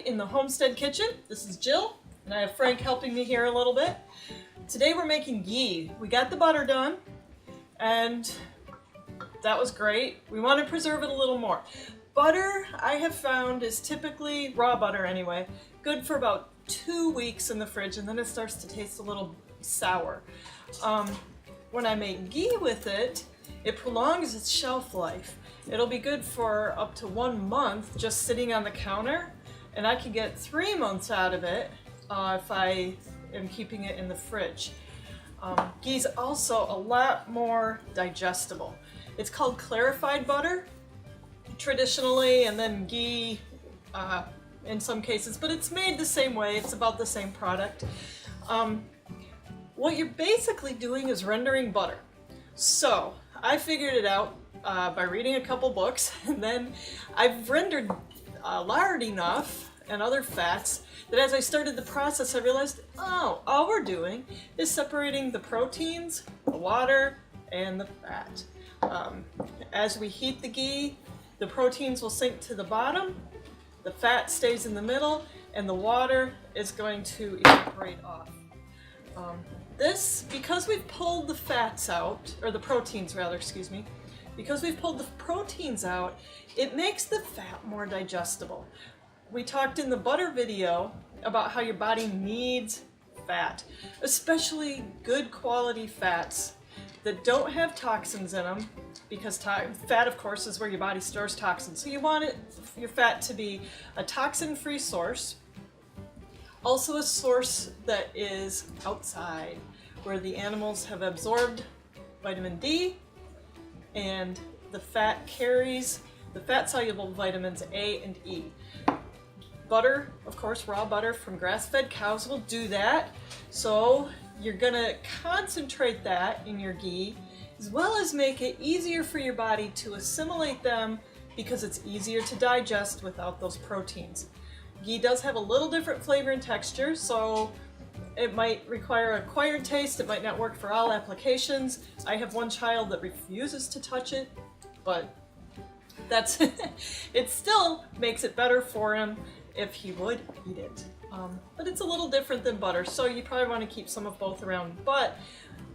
in the Homestead kitchen. This is Jill, and I have Frank helping me here a little bit. Today we're making ghee. We got the butter done, and that was great. We want to preserve it a little more. Butter, I have found, is typically, raw butter anyway, good for about 2 weeks in the fridge, and then it starts to taste a little sour. When I make ghee with it, it prolongs its shelf life. It'll be good for up to 1 month just sitting on the counter, and I can get 3 months out of it if I am keeping it in the fridge. Ghee's also a lot more digestible. It's called clarified butter traditionally, and then ghee in some cases, but it's made the same way. It's about the same product. What you're basically doing is rendering butter. So I figured it out by reading a couple books, and then I've rendered lard enough and other fats that as I started the process I realized, oh, all we're doing is separating the proteins, the water, and the fat. As we heat the ghee, the proteins will sink to the bottom, the fat stays in the middle, and the water is going to evaporate off. Because we've pulled the fats out, or the proteins rather, excuse me, because we've pulled the proteins out, it makes the fat more digestible. We talked in the butter video about how your body needs fat, especially good quality fats that don't have toxins in them, because fat, of course, is where your body stores toxins. So you want your fat to be a toxin-free source, also a source that is outside, where the animals have absorbed vitamin D, and the fat carries the fat-soluble vitamins A and E. Butter, of course, raw butter from grass-fed cows will do that. So you're gonna concentrate that in your ghee, as well as make it easier for your body to assimilate them, because it's easier to digest without those proteins. Ghee does have a little different flavor and texture, so it might require an acquired taste. It might not work for all applications. I have one child that refuses to touch it, but that's it still makes it better for him if he would eat it. But it's a little different than butter, so you probably want to keep some of both around. But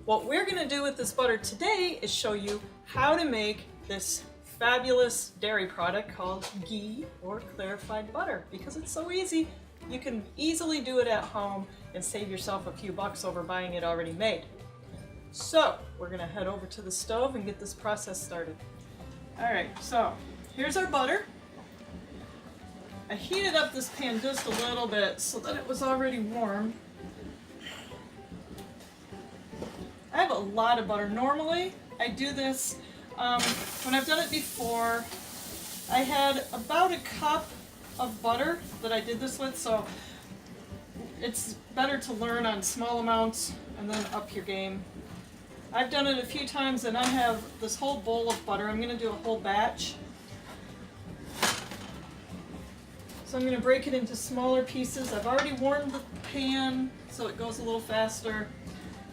what we're going to do with this butter today is show you how to make this fabulous dairy product called ghee, or clarified butter, because it's so easy. You can easily do it at home and save yourself a few bucks over buying it already made. So we're going to head over to the stove and get this process started. Alright, so here's our butter. I heated up this pan just a little bit so that it was already warm. I have a lot of butter. Normally I do this, when I've done it before, I had about a cup of butter that I did this with, so it's better to learn on small amounts and then up your game. I've done it a few times, and I have this whole bowl of butter. I'm going to do a whole batch. So I'm going to break it into smaller pieces. I've already warmed the pan so it goes a little faster.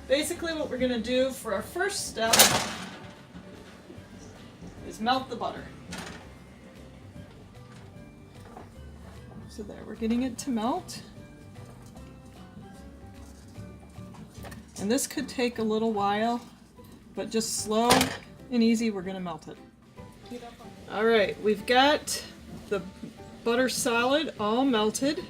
Basically what we're going to do for our first step is melt the butter. So there, we're getting it to melt. And this could take a little while, but just slow and easy, we're going to melt it. Alright, we've got the butter solid all melted.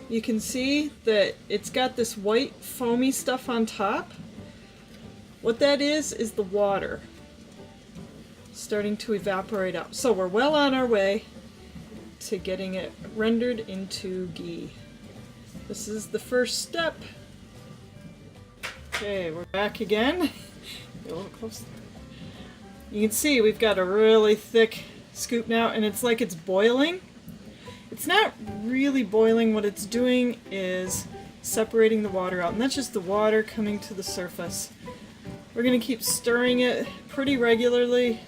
You can see that it's got this white foamy stuff on top. What that is the water starting to evaporate out. So we're well on our way to getting it rendered into ghee. This is the first step. Okay, we're back again. Get a little closer. You can see we've got a really thick scoop now, and it's like it's boiling. It's not really boiling. What it's doing is separating the water out, and that's just the water coming to the surface. We're going to keep stirring it pretty regularly,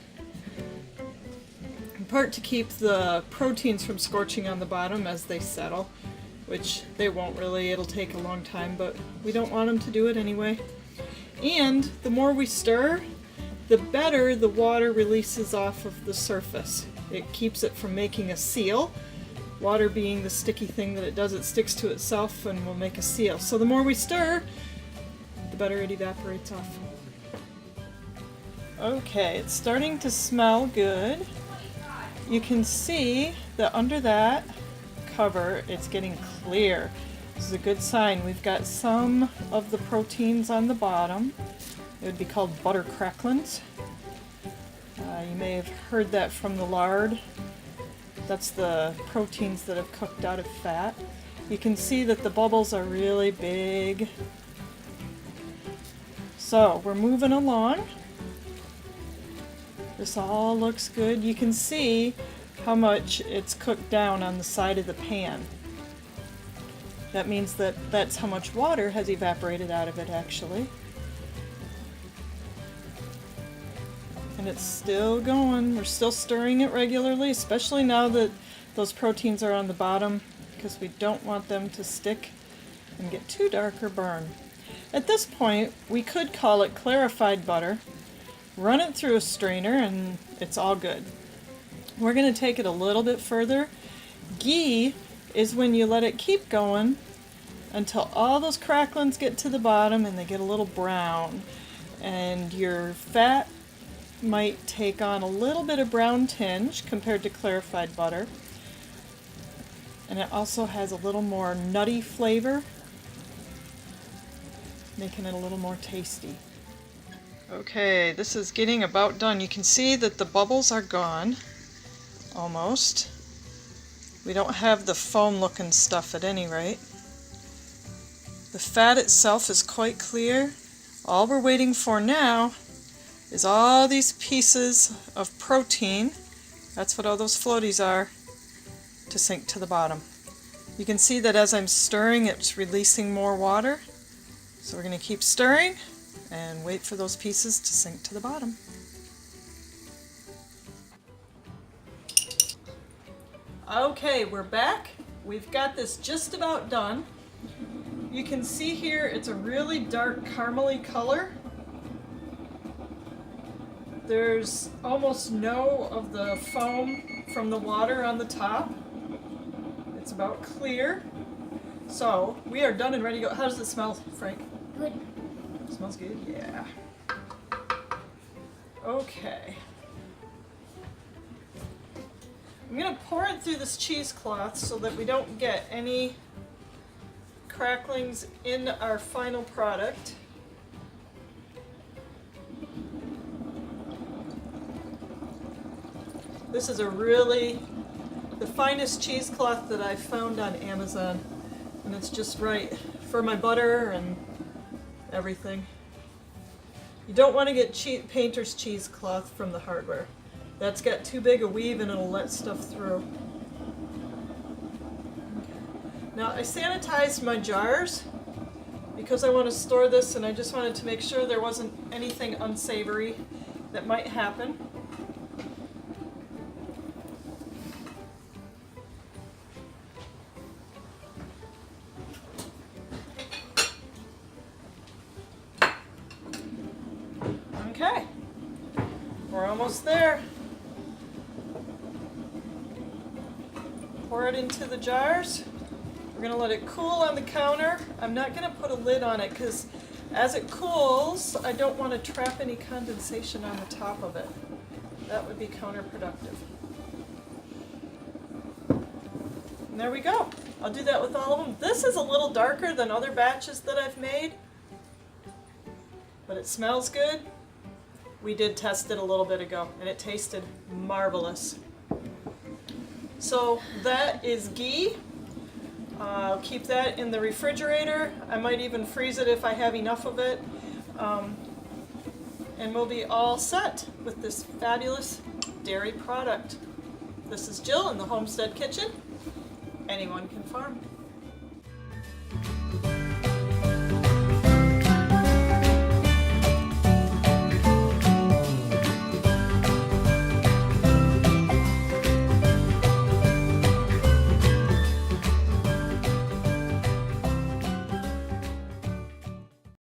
in part to keep the proteins from scorching on the bottom as they settle, which they won't really. It'll take a long time, but we don't want them to do it anyway. And the more we stir, the better the water releases off of the surface. It keeps it from making a seal. Water being the sticky thing that it does, it sticks to itself and will make a seal. So the more we stir, the better it evaporates off. Okay, it's starting to smell good. You can see that under that cover, it's getting clear. This is a good sign. We've got some of the proteins on the bottom. It would be called butter cracklings. You may have heard that from the lard. That's the proteins that have cooked out of fat. You can see that the bubbles are really big. So we're moving along. This all looks good. You can see how much it's cooked down on the side of the pan. That means that that's how much water has evaporated out of it actually. And it's still going. We're still stirring it regularly, especially now that those proteins are on the bottom, because we don't want them to stick and get too dark or burn. At this point, we could call it clarified butter, run it through a strainer, and it's all good. We're going to take it a little bit further. Ghee is when you let it keep going until all those cracklings get to the bottom and they get a little brown, and your fat might take on a little bit of brown tinge compared to clarified butter, and it also has a little more nutty flavor, making it a little more tasty. Okay, this is getting about done. You can see that the bubbles are gone almost. We don't have the foam looking stuff at any rate. The fat itself is quite clear. All we're waiting for now is all these pieces of protein, that's what all those floaties are, to sink to the bottom. You can see that as I'm stirring, it's releasing more water. So we're going to keep stirring and wait for those pieces to sink to the bottom. Okay, we're back. We've got this just about done. You can see here it's a really dark caramely color. There's almost no of the foam from the water on the top. It's about clear. So we are done and ready to go. How does it smell, Frank? Good. It smells good? Yeah. Okay. I'm going to pour it through this cheesecloth so that we don't get any cracklings in our final product. This is the finest cheesecloth that I've found on Amazon, and it's just right for my butter and everything. You don't want to get painter's cheesecloth from the hardware. That's got too big a weave and it'll let stuff through. Okay. Now I sanitized my jars because I want to store this, and I just wanted to make sure there wasn't anything unsavory that might happen. Okay, we're almost there. Pour it into the jars. We're going to let it cool on the counter. I'm not going to put a lid on it because as it cools, I don't want to trap any condensation on the top of it. That would be counterproductive. And there we go. I'll do that with all of them. This is a little darker than other batches that I've made, but it smells good. We did test it a little bit ago, and it tasted marvelous. So that is ghee. I'll keep that in the refrigerator. I might even freeze it if I have enough of it. And we'll be all set with this fabulous dairy product. This is Jill in the Homestead Kitchen. Anyone can farm.